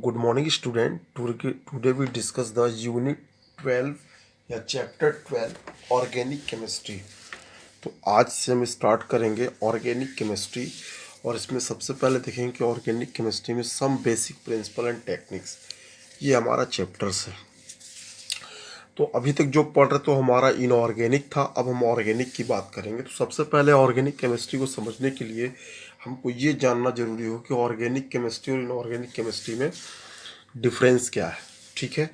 Good morning student. Today we discuss the unit 12 या chapter 12 organic chemistry. तो आज से हम स्टार्ट करेंगे ऑर्गेनिक केमिस्ट्री और इसमें सबसे पहले देखेंगे कि ऑर्गेनिक केमिस्ट्री में some basic principle and techniques, ये हमारा चैप्टर्स है। तो अभी तक जो पढ़ रहे तो हमारा इनऑर्गेनिक था, अब हम ऑर्गेनिक की बात करेंगे। तो सबसे पहले ऑर्गेनिक केमिस्ट्री को समझने के लिए हमको ये जानना जरूरी हो कि ऑर्गेनिक केमिस्ट्री और इनऑर्गेनिक केमिस्ट्री में डिफरेंस क्या है। ठीक है,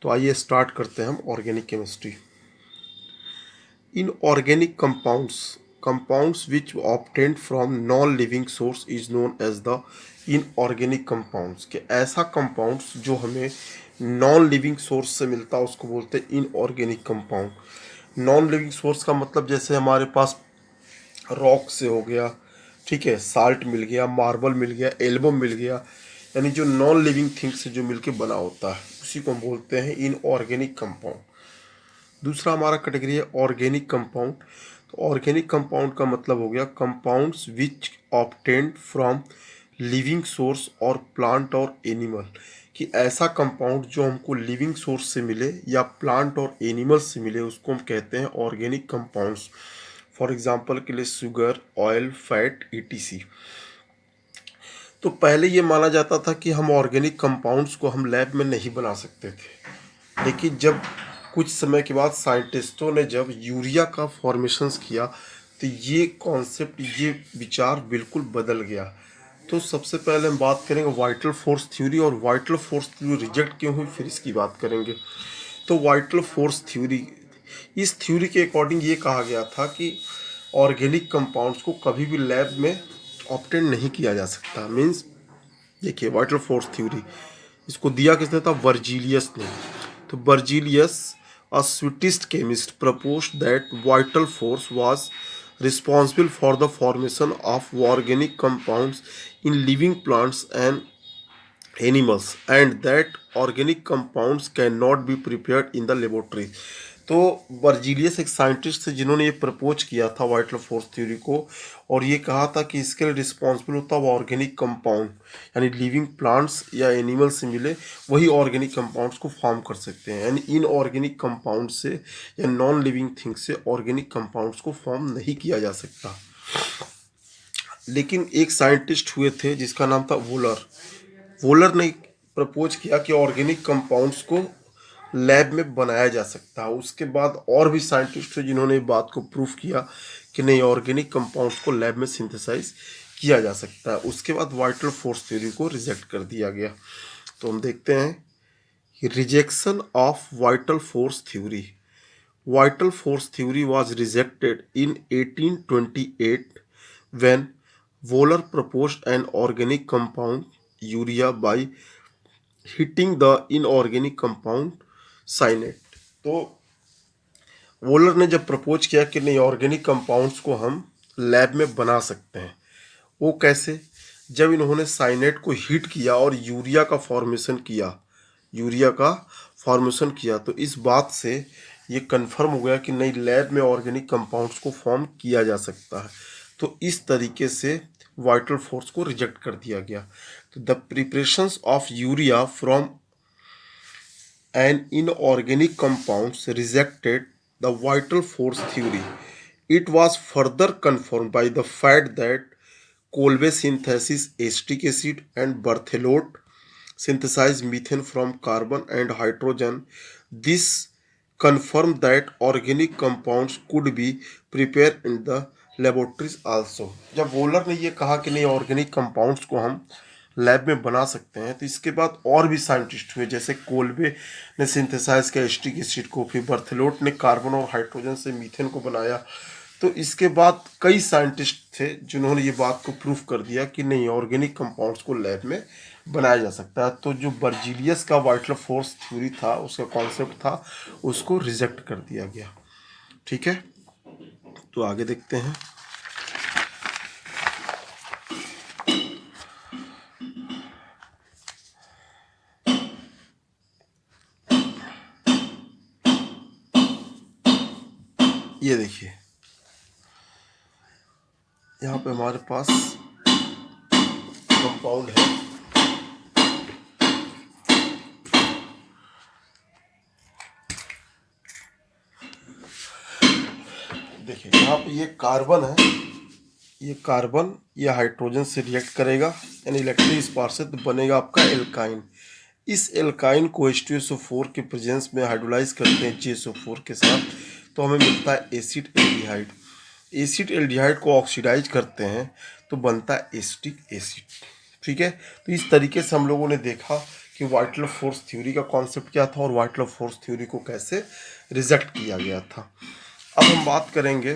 तो आइए स्टार्ट करते हैं हम organic chemistry. Inorganic compounds which obtained from non living source is known as the inorganic compounds. के ऐसा कंपाउंड्स जो हमें नॉन लिविंग सोर्स से मिलता है उसको बोलते हैं inorganic compound. Non living source का मतलब जैसे हमारे पास रॉक से हो गया, ठीक है, साल्ट मिल गया, मार्बल मिल गया, एल्बम मिल गया, यानी जो नॉन लिविंग थिंग्स से जो मिलके बना होता है उसी को हम बोलते हैं इनऑर्गेनिक कंपाउंड। दूसरा हमारा कैटेगरी है ऑर्गेनिक कंपाउंड। तो ऑर्गेनिक कंपाउंड का मतलब हो गया compounds which obtained from living source और प्लांट और एनिमल। कि ऐसा कंपाउंड जो हमको लिविंग सोर्स से मिले या प्लांट और एनिमल से मिले उसको हम कहते हैं ऑर्गेनिक कंपाउंड्स। फॉर एग्जांपल के लिए शुगर, ऑयल, फैट, ईटीसी। तो पहले ये माना जाता था कि हम ऑर्गेनिक कंपाउंड्स को हम लैब में नहीं बना सकते थे, लेकिन जब कुछ समय के बाद साइंटिस्टों ने जब यूरिया का फॉर्मेशंस किया तो ये कॉन्सेप्ट, ये विचार बिल्कुल बदल गया। तो सबसे पहले हम बात करेंगे वाइटल फोर्स थ्योरी, और वाइटल फोर्स थ्योरी रिजेक्ट क्यों हुई फिर इसकी बात करेंगे। तो वाइटल फोर्स थ्योरी, इस थ्योरी के अकॉर्डिंग ये कहा गया था कि ऑर्गेनिक कंपाउंड्स को कभी भी लैब में ऑब्टेन नहीं किया जा सकता। मीन्स देखिए वाइटल फोर्स थ्योरी इसको दिया किसने था? वर्जीलियस ने। तो वर्जीलियस, अ स्वीटिस्ट chemist, proposed that vital force was responsible for the formation of organic compounds in living plants and animals and that organic compounds cannot be prepared in the laboratory। तो Berzelius एक scientist थे जिन्होंने ये प्रपोज किया था vital force theory को, और ये कहा था कि इसके लिए रिस्पॉन्सिबल होता है ऑर्गेनिक कंपाउंड, यानी लिविंग प्लांट्स या एनिमल से मिले वही ऑर्गेनिक कंपाउंड्स को फॉर्म कर सकते हैं। यानी इन ऑर्गेनिक कंपाउंड से या नॉन लिविंग थिंग्स से ऑर्गेनिक कंपाउंड्स को फॉर्म नहीं किया जा सकता। लेकिन एक साइंटिस्ट हुए थे जिसका नाम था वोलर। वोलर ने प्रपोज किया कि ऑर्गेनिक कंपाउंड्स को लैब में बनाया जा सकता है। उसके बाद और भी साइंटिस्ट थे जिन्होंने बात को प्रूफ किया कि नहीं, ऑर्गेनिक कंपाउंड्स को लैब में सिंथेसाइज किया जा सकता है। उसके बाद वाइटल फोर्स थ्योरी को रिजेक्ट कर दिया गया। तो हम देखते हैं rejection of vital force theory. Vital force theory was rejected in 1828 when Wohler proposed an organic compound urea by heating the inorganic compound cyanate. तो वोलर ने जब प्रपोज किया कि नहीं, ऑर्गेनिक कंपाउंड्स को हम लैब में बना सकते हैं, वो कैसे? जब इन्होंने साइनेट को हीट किया और यूरिया का फॉर्मेशन किया तो इस बात से ये कंफर्म हो गया कि नहीं, लैब में ऑर्गेनिक कंपाउंड्स को फॉर्म किया जा सकता है। तो इस तरीके से वाइटल फोर्स को रिजेक्ट कर दिया गया। तो the preparations of urea from an inorganic compounds rejected the vital force theory. It was further confirmed by the fact that Kolbe synthesis acetic acid and Berthelot synthesized methane from carbon and hydrogen. This confirmed that organic compounds could be prepared in the laboratories also। जब volar ने ये कहा कि नहीं, organic compounds को हम lab में बना सकते हैं, तो इसके बाद और भी साइंटिस्ट हुए, जैसे कोल्बे ने सिंथेसाइज किया एसिटिक एसिड को, फिर बर्थेलोट ने कार्बन और हाइड्रोजन से मीथेन को बनाया। तो इसके बाद कई साइंटिस्ट थे जिन्होंने ये बात को प्रूफ कर दिया कि नहीं, ऑर्गेनिक कंपाउंड्स को लैब में बनाया जा सकता है। तो जो बर्जीलियस का वाइटल फोर्स थ्योरी था, उसका कॉन्सेप्ट था, उसको रिजेक्ट कर दिया गया। ठीक है, तो आगे देखते हैं। ये देखिए यहाँ पे हमारे पास कंपाउंड है देखिए यहाँ पे ये कार्बन है, ये कार्बन ये हाइड्रोजन से रिएक्ट करेगा यानी इलेक्ट्रिक स्पार्क से, तो बनेगा आपका एल्काइन। इस एल्काइन को H2SO4 के प्रेजेंस में हाइड्रोलाइज करते हैं JSO4 के साथ, तो हमें मिलता है एसिड एल्डिहाइड। एसिड एल्डिहाइड को ऑक्सीडाइज करते हैं तो बनता है एसिटिक एसिड। ठीक है, तो इस तरीके से हम लोगों ने देखा कि वाइटलव फोर्स थ्योरी का कॉन्सेप्ट क्या था और वाइटलव फोर्स थ्योरी को कैसे रिजेक्ट किया गया था। अब हम बात करेंगे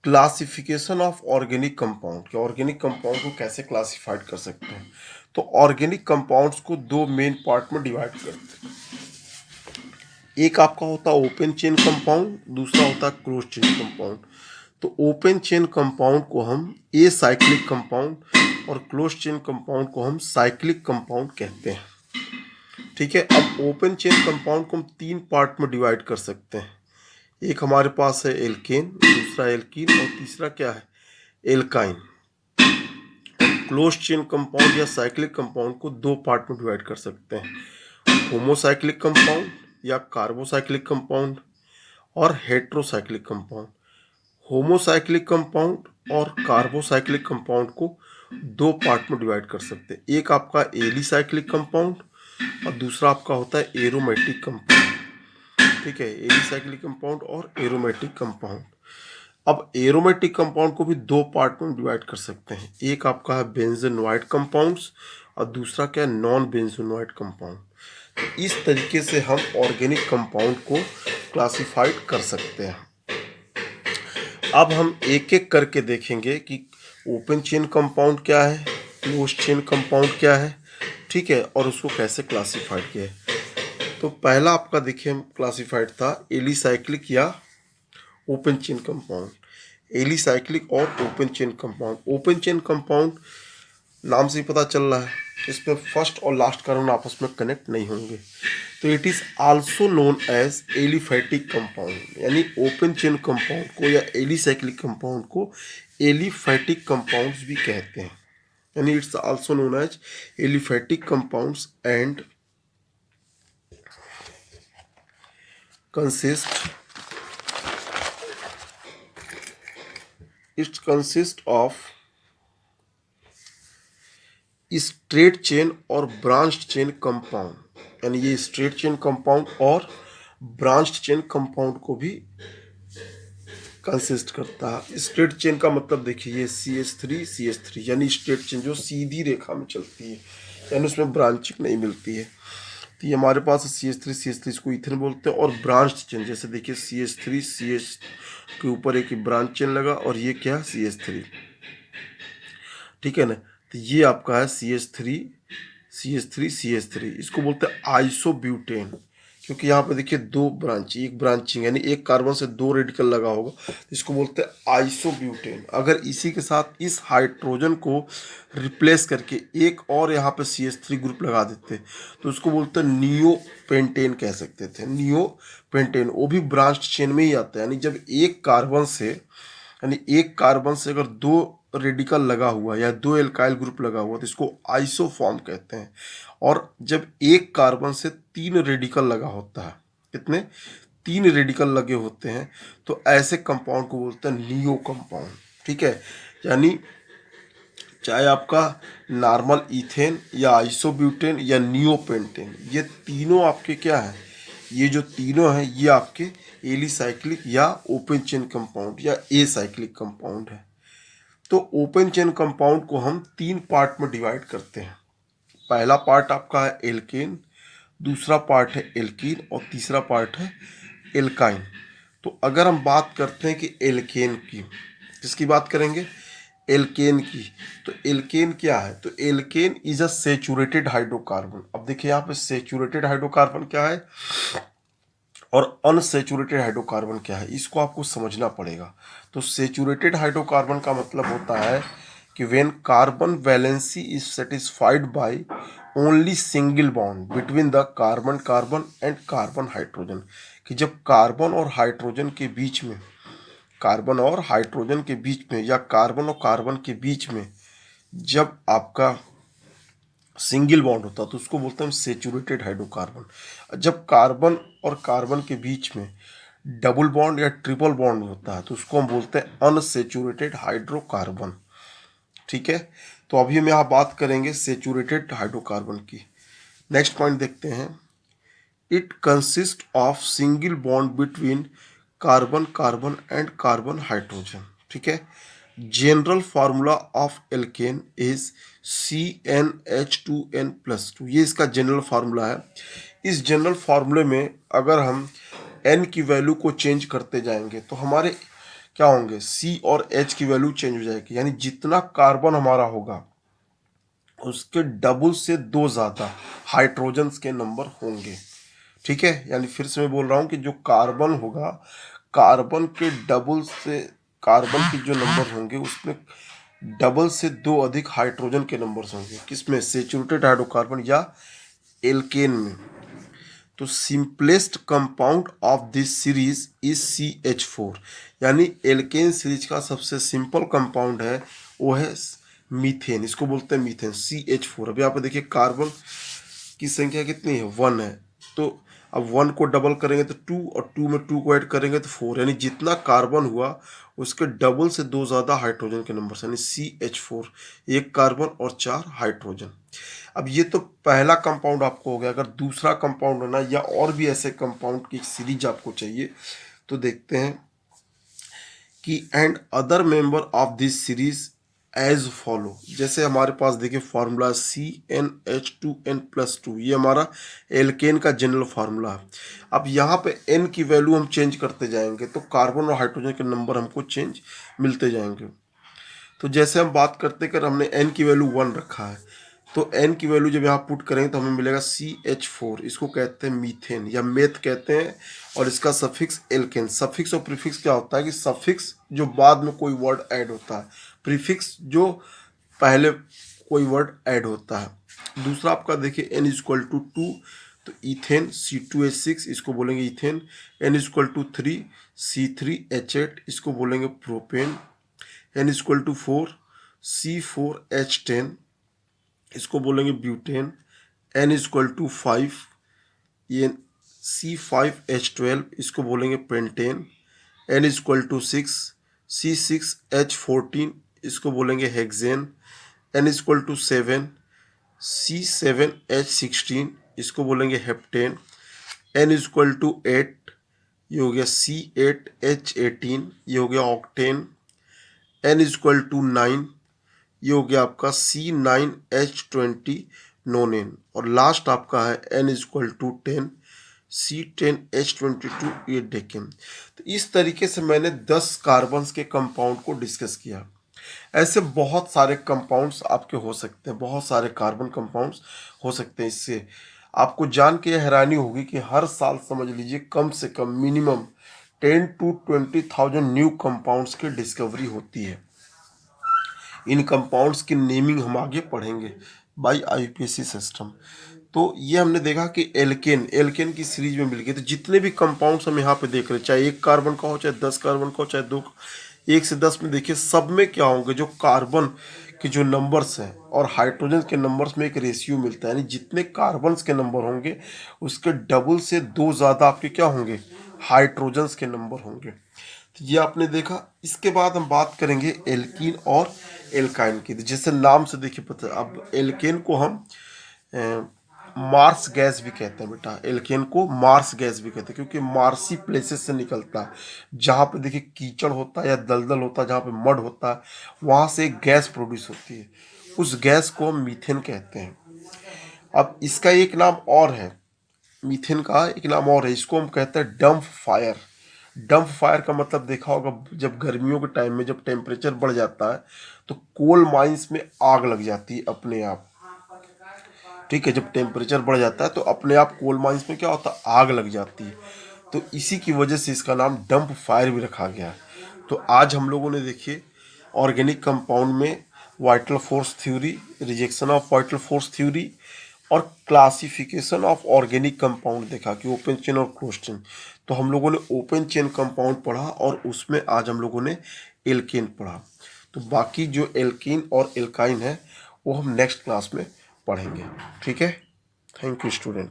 क्लासिफिकेशन ऑफ ऑर्गेनिक कंपाउंड कि ऑर्गेनिक कंपाउंड को कैसे क्लासिफाइड कर सकते हैं। तो ऑर्गेनिक कंपाउंड्स को दो मेन पार्ट में डिवाइड करते हैं। एक आपका होता है ओपन चेन कंपाउंड, दूसरा होता है क्लोज चेन कंपाउंड। तो ओपन चेन कंपाउंड को हम ए साइक्लिक कंपाउंड और क्लोज चेन कंपाउंड को हम साइक्लिक कंपाउंड कहते हैं। ठीक है, अब ओपन चेन कंपाउंड को हम तीन पार्ट में डिवाइड कर सकते हैं। एक हमारे पास है एल्केन, दूसरा एल्कीन और तीसरा क्या है एल्काइन। क्लोज चेन कंपाउंड या साइक्लिक कंपाउंड को दो पार्ट में डिवाइड कर सकते हैं, होमोसाइक्लिक कंपाउंड या कार्बोसाइक्लिक कंपाउंड और हेट्रोसाइक्लिक कंपाउंड। होमोसाइक्लिक कंपाउंड और कार्बोसाइक्लिक कंपाउंड को दो पार्ट में डिवाइड कर सकते हैं। एक आपका एलिसाइक्लिक कंपाउंड और दूसरा आपका होता है एरोमेटिक कंपाउंड। ठीक है, एलिसाइक्लिक कंपाउंड और एरोमेटिक कंपाउंड। अब एरोमेटिक कंपाउंड को भी दो पार्ट में डिवाइड कर सकते हैं। एक आपका है बेंजोनोइड कंपाउंड्स और दूसरा क्या है नॉन बेंजोनोइड कंपाउंड। इस तरीके से हम ऑर्गेनिक कंपाउंड को क्लासिफाइड कर सकते हैं। अब हम एक एक करके देखेंगे कि ओपन चेन कंपाउंड क्या है, क्लोज चेन कंपाउंड क्या है, ठीक है, और उसको कैसे क्लासिफाइड किया है। तो पहला आपका देखिए क्लासिफाइड था एलिसाइक्लिक या ओपन चेन कंपाउंड। एलिसाइक्लिक और open chain compound. Open chain compound नाम से ही पता चल रहा है, इसमें फर्स्ट और लास्ट कार्बन आपस में कनेक्ट नहीं होंगे, तो it is also known as aliphatic compound. यानी ओपन चेन कंपाउंड को या एलिसाइक्लिक कंपाउंड को एलिफैटिक कंपाउंड्स भी कहते हैं। यानी it's also known as aliphatic compounds and consist of straight chain और ब्रांच्ड चेन कंपाउंड। यानी ये स्ट्रेट चेन कंपाउंड और ब्रांच्ड चेन कंपाउंड को भी कंसिस्ट करता है। स्ट्रेट चेन का मतलब देखिए ये CH3 यानी स्ट्रेट चेन जो सीधी रेखा में चलती है, यानी उसमें ब्रांचिंग नहीं मिलती है। तो ये हमारे पास CH3 इसको इथेन बोलते हैं। और ब्रांच्ड चेन जैसे देखिए CH3 के ऊपर एक ब्रांच चेन लगा और ये क्या है CH3, ठीक है ना। तो ये आपका है CH3 इसको बोलते हैं आइसोब्यूटेन, क्योंकि यहाँ पे देखिए दो ब्रांच, एक ब्रांचिंग यानी एक कार्बन से दो रेडिकल लगा होगा, इसको बोलते हैं आइसोब्यूटेन। अगर इसी के साथ इस हाइड्रोजन को रिप्लेस करके एक और यहाँ पे CH3 ग्रुप लगा देते तो उसको बोलते हैं नियोपेंटेन कह सकते थे। नियोपेंटेन वो भी ब्रांच चेन में ही आता है। यानी जब एक कार्बन से अगर दो रेडिकल लगा हुआ या दो एल्काइल ग्रुप लगा हुआ तो इसको आइसोफॉर्म कहते हैं। और जब एक कार्बन से तीन रेडिकल लगा होता है, कितने, तीन रेडिकल लगे होते हैं, तो ऐसे कंपाउंड को बोलते हैं नियो कंपाउंड। ठीक है, यानी चाहे आपका नॉर्मल इथेन या आइसोब्यूटेन या नियोपेंटेन, ये तीनों आपके क्या है, ये जो तीनों हैं ये आपके एलिसाइक्लिक या ओपन चेन कंपाउंड या ए साइक्लिक कंपाउंड है। तो ओपन चेन कंपाउंड को हम तीन पार्ट में डिवाइड करते हैं। पहला पार्ट आपका है एल्केन, दूसरा पार्ट है एल्कीन और तीसरा पार्ट है एल्काइन। तो अगर हम बात करते हैं कि एल्केन की, किसकी बात करेंगे, एल्केन की, तो एल्केन क्या है, तो alkane is a saturated hydrocarbon. अब देखिए यहाँ पे सेचुरेटेड हाइड्रोकार्बन क्या है और अनसेचुरेटेड हाइड्रोकार्बन क्या है, इसको आपको समझना पड़ेगा। तो सेचुरेटेड हाइड्रोकार्बन का मतलब होता है कि when carbon valency is satisfied by only single bond between the carbon carbon and carbon hydrogen, कि जब कार्बन और हाइड्रोजन के बीच में, कार्बन और हाइड्रोजन के बीच में या कार्बन और कार्बन के बीच में जब आपका सिंगल बॉन्ड होता है तो उसको बोलते हैं सेचुरेटेड हाइड्रोकार्बन। जब कार्बन और कार्बन के बीच में डबल बॉन्ड या ट्रिपल बॉन्ड होता है तो उसको हम बोलते हैं अनसेचुरेटेड हाइड्रोकार्बन। ठीक है, तो अभी हम यहाँ बात करेंगे सेचुरेटेड हाइड्रोकार्बन की। नेक्स्ट पॉइंट देखते हैं, it consist of single bond between carbon carbon and carbon hydrogen. ठीक है, general formula of alkene is CnH2n+2, ये इसका जनरल फार्मूला है। इस जनरल फार्मूले में अगर हम n की वैल्यू को चेंज करते जाएंगे तो हमारे क्या होंगे, C और H की वैल्यू चेंज हो जाएगी, यानी जितना कार्बन हमारा होगा उसके डबल से 2 ज़्यादा हाइड्रोजन्स के नंबर होंगे। ठीक है, यानी फिर से मैं बोल रहा हूँ कि जो कार्बन होगा, कार्बन के डबल से, कार्बन के जो नंबर होंगे उसमें डबल से 2 अधिक हाइड्रोजन के नंबर्स होंगे। किसमें, सेचुरेटेड हाइड्रोकार्बन या एल्केन में। तो simplest compound of this series is CH4, यानी एल्केन सीरीज का सबसे सिंपल कंपाउंड है वो है मीथेन, इसको बोलते हैं मीथेन, CH4। अभी आप देखिए कार्बन की संख्या कितनी है, 1 है, तो अब 1 को डबल करेंगे तो 2, और 2 में 2 को ऐड करेंगे तो 4, यानी जितना कार्बन हुआ उसके डबल से 2 ज़्यादा हाइड्रोजन के नंबर, यानी CH4, 1 कार्बन और 4 हाइड्रोजन। अब ये तो पहला कंपाउंड आपको हो गया। अगर दूसरा कंपाउंड होना या और भी ऐसे कंपाउंड की सीरीज आपको चाहिए तो देखते हैं कि and other member of this series as follow. जैसे हमारे पास देखिए फार्मूला CnH2n+2, ये हमारा एल्केन का जनरल फार्मूला है। अब यहाँ पे n की वैल्यू हम चेंज करते जाएंगे तो कार्बन और हाइड्रोजन के नंबर हमको चेंज मिलते जाएंगे। तो जैसे हम बात करते कर हमने n की वैल्यू 1 रखा है, तो n की वैल्यू जब यहाँ पुट करेंगे तो हमें मिलेगा CH4, इसको कहते हैं मीथेन या मेथ कहते हैं, और इसका सफिक्स एल्केन। सफिक्स और प्रीफिक्स क्या होता है कि सफिक्स जो बाद में कोई वर्ड ऐड होता है, प्रीफिक्स जो पहले कोई वर्ड ऐड होता है। दूसरा आपका देखिए N=2, तो इथेन C2H6, इसको बोलेंगे इथेन। N=3, C3H8, इसको बोलेंगे प्रोपेन। N=4, C4H10, इसको बोलेंगे ब्यूटेन। N=5, ये C5H12, इसको बोलेंगे पेंटेन। N=6, C6H14, इसको बोलेंगे हेक्सेन। N=7, C7H16, इसको बोलेंगे हेप्टेन। N=8, ये हो गया C8H18, ये हो गया ऑक्टेन। N=9, ये हो गया आपका C9H20 नोनेन। और लास्ट आपका है N=10, C10H22, ये डेकेन। तो इस तरीके से मैंने 10 कार्बन्स के कंपाउंड को डिस्कस किया। ऐसे बहुत सारे कंपाउंड्स आपके हो सकते हैं, बहुत सारे कार्बन कंपाउंड्स हो सकते हैं। इससे आपको जान के हैरानी होगी कि हर साल समझ लीजिए कम से कम मिनिमम 10 to 20,000 न्यू कंपाउंड्स की डिस्कवरी होती है। इन कंपाउंड्स की नेमिंग हम आगे पढ़ेंगे बाय IUPAC सिस्टम। तो ये हमने देखा कि एल्केन की सीरीज में मिल गई। तो जितने भी कंपाउंड्स हम यहाँ पे देख रहे हैं, चाहे 1 कार्बन का हो, चाहे 10 कार्बन का हो, चाहे 2, 1 से 10 में देखिए, सब में क्या होंगे, जो कार्बन के जो नंबर्स हैं और हाइड्रोजन के नंबर्स में एक रेशियो मिलता है, यानी जितने कार्बन्स के नंबर होंगे उसके डबल से 2 ज़्यादा आपके क्या होंगे, हाइड्रोजन्स के नंबर होंगे। तो ये आपने देखा। इसके बाद हम बात करेंगे एल्कीन और एल्काइन की। जैसे नाम से देखिए पता है, अब एल्केन को हम मार्स गैस भी कहते हैं बेटा। एल्केन को मार्स गैस भी कहते हैं क्योंकि मार्सी प्लेसेस से निकलता है, जहाँ पे देखिए कीचड़ होता है या दलदल होता है, जहाँ पे मड होता है, वहाँ से एक गैस प्रोड्यूस होती है, उस गैस को हम मीथेन कहते हैं। अब इसका एक नाम और है, मीथेन का एक नाम और है, इसको हम कहते हैं डंप फायर। डंप फायर का मतलब देखा होगा, जब गर्मियों के टाइम में जब टेम्परेचर बढ़ जाता है तो कोल माइंस में आग लग जाती है अपने आप। ठीक है, जब टेम्परेचर बढ़ जाता है तो अपने आप कोल माइंस में क्या होता है, आग लग जाती है। तो इसी की वजह से इसका नाम डंप फायर भी रखा गया है। तो आज हम लोगों ने देखिए ऑर्गेनिक कंपाउंड में vital force theory, rejection of vital force theory और क्लासिफिकेशन ऑफ ऑर्गेनिक कंपाउंड देखा कि ओपन चेन और क्लोज चेन। तो हम लोगों ने ओपन चेन कंपाउंड पढ़ा और उसमें आज हम लोगों ने एल्केन पढ़ा। तो बाकी जो एल्कीन और एल्काइन है वो हम नेक्स्ट क्लास में पढ़ेंगे। ठीक है, थैंक यू स्टूडेंट।